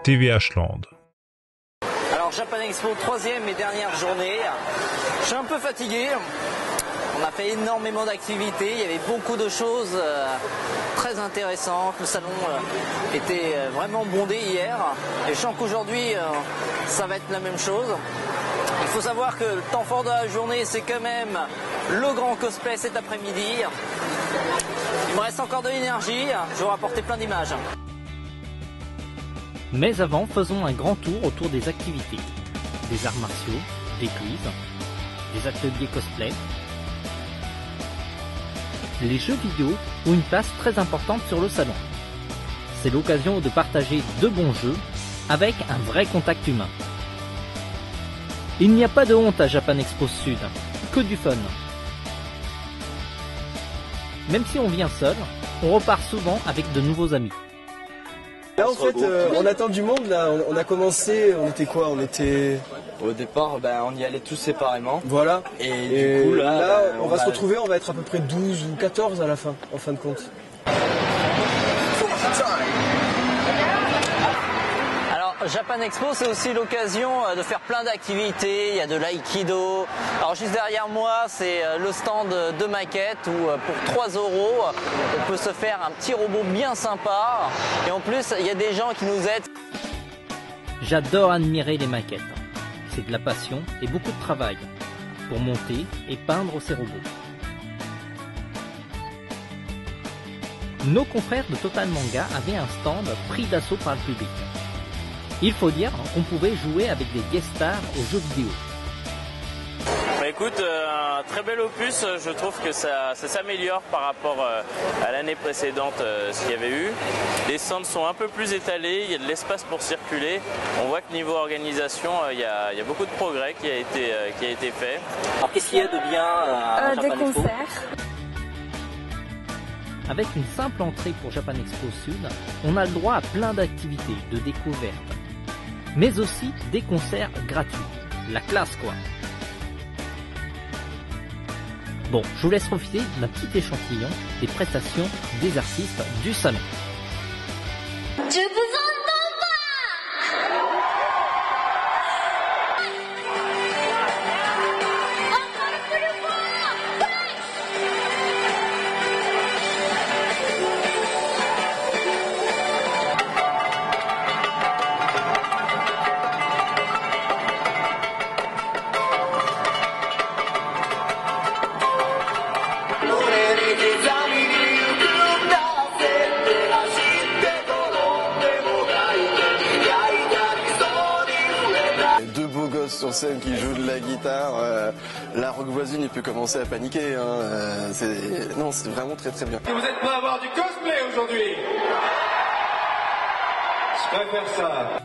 TVH Land. Alors Japan Expo, troisième et dernière journée. Je suis un peu fatigué. On a fait énormément d'activités, il y avait beaucoup de choses très intéressantes. Le salon était vraiment bondé hier. Et je sens qu'aujourd'hui, ça va être la même chose. Il faut savoir que le temps fort de la journée, c'est quand même le grand cosplay cet après-midi. Il me reste encore de l'énergie, je vais vous rapporter plein d'images. Mais avant, faisons un grand tour autour des activités. Des arts martiaux, des quiz, des ateliers cosplay. Les jeux vidéo ont une place très importante sur le salon. C'est l'occasion de partager de bons jeux avec un vrai contact humain. Il n'y a pas de honte à Japan Expo Sud, que du fun. Même si on vient seul, on repart souvent avec de nouveaux amis. Là en fait, on attend du monde, là, on a commencé, on était quoi? Au départ, on y allait tous séparément. Voilà. Et du coup, là, on va se retrouver, on va être à peu près 12 ou 14 à la fin, en fin de compte. Alors, Japan Expo, c'est aussi l'occasion de faire plein d'activités. Il y a de l'aïkido. Alors, juste derrière moi, c'est le stand de maquettes où pour 3 €, on peut se faire un petit robot bien sympa. Et en plus, il y a des gens qui nous aident. J'adore admirer les maquettes. C'est de la passion et beaucoup de travail pour monter et peindre ces robots. Nos confrères de Total Manga avaient un stand pris d'assaut par le public. Il faut dire qu'on pouvait jouer avec des guest stars aux jeux vidéo. Écoute, un très bel opus, je trouve que ça s'améliore par rapport à l'année précédente, ce qu'il y avait eu. Les stands sont un peu plus étalés, il y a de l'espace pour circuler. On voit que niveau organisation, il y a beaucoup de progrès qui a été fait. Alors, qu'est-ce qu'il y a de bien à Japan Des Expo ? concerts. Avec une simple entrée pour Japan Expo Sud, on a le droit à plein d'activités, de découvertes, mais aussi des concerts gratuits. La classe quoi. Bon, je vous laisse profiter d'un petit échantillon des prestations des artistes du salon. Je vous entends pas. Encore plus fort. Deux beaux gosses sur scène qui jouent de la guitare, la rock voisine il peut commencer à paniquer. Non, c'est vraiment très très bien. Vous êtes prêts à avoir du cosplay aujourd'hui? Je préfère ça.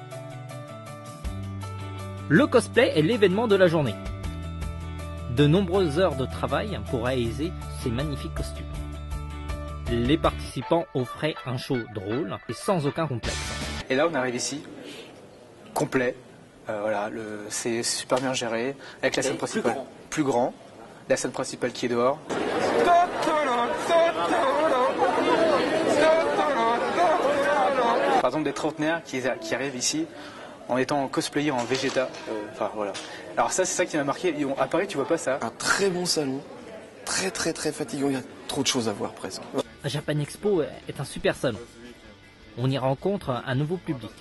Le cosplay est l'événement de la journée. De nombreuses heures de travail pour réaliser ces magnifiques costumes. Les participants offraient un show drôle et sans aucun complexe. Et là on arrive ici, complet, voilà, c'est super bien géré, avec la scène principale plus grand, la scène principale qui est dehors. Par exemple des trentenaires qui arrivent ici en étant cosplayés en Vegeta, enfin voilà. Alors ça c'est ça qui m'a marqué, à Paris tu vois pas ça. Un très bon salon, très très très fatigant, il y a trop de choses à voir présent. Japan Expo est un super salon. On y rencontre un nouveau public.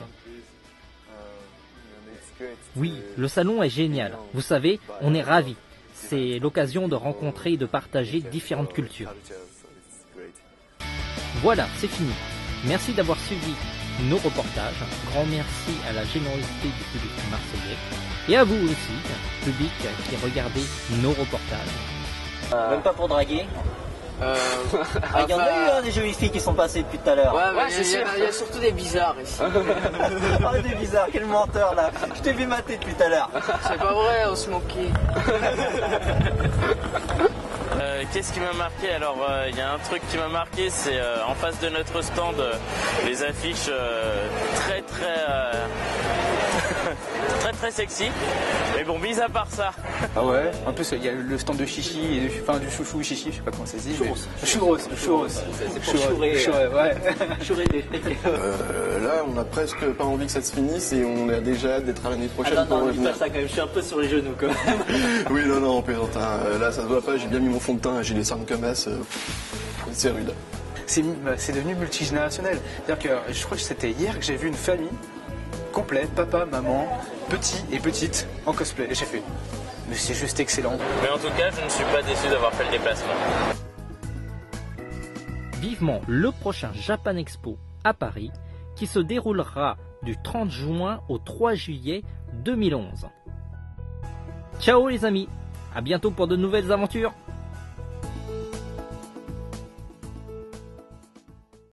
Oui, le salon est génial. Vous savez, on est ravis. C'est l'occasion de rencontrer et de partager différentes cultures. Voilà, c'est fini. Merci d'avoir suivi nos reportages. Grand merci à la générosité du public marseillais. Et à vous aussi, public qui regardez nos reportages. Même pas pour draguer. Il y en a eu des jolies filles qui sont passées depuis tout à l'heure. Ouais, c'est sûr. Il y a surtout des bizarres ici. Oh, des bizarres, quel menteur là. Je t'ai vu mater depuis tout à l'heure. C'est pas vrai, on se moquait. Qu'est-ce qui m'a marqué? Alors, il y a un truc qui m'a marqué, c'est en face de notre stand, les affiches très très sexy. Mais bon, mis à part ça. Ah ouais. En plus, il y a le stand de chichi, enfin du chouchou chichi, je sais pas comment ça se dit. Churros. C'est pour chourer. Ouais. Chourer des frics. Là, on a presque pas envie que ça se finisse et on a déjà hâte d'être à l'année prochaine pour dis revenir. pas ça quand même, je suis un peu sur les genoux quand même. Oui, non, on plaisante. Là, ça se voit pas, j'ai bien mis mon fond de teint, j'ai les cernes comme as. C'est rude. C'est devenu multigénérationnel. C'est-à-dire que je crois que c'était hier que j'ai vu une famille complète, papa, maman, petit et petite, en cosplay. Et j'ai fait, mais c'est juste excellent. Mais en tout cas, je ne suis pas déçu d'avoir fait le déplacement. Vivement le prochain Japan Expo à Paris, qui se déroulera du 30 juin au 3 juillet 2011. Ciao les amis, à bientôt pour de nouvelles aventures.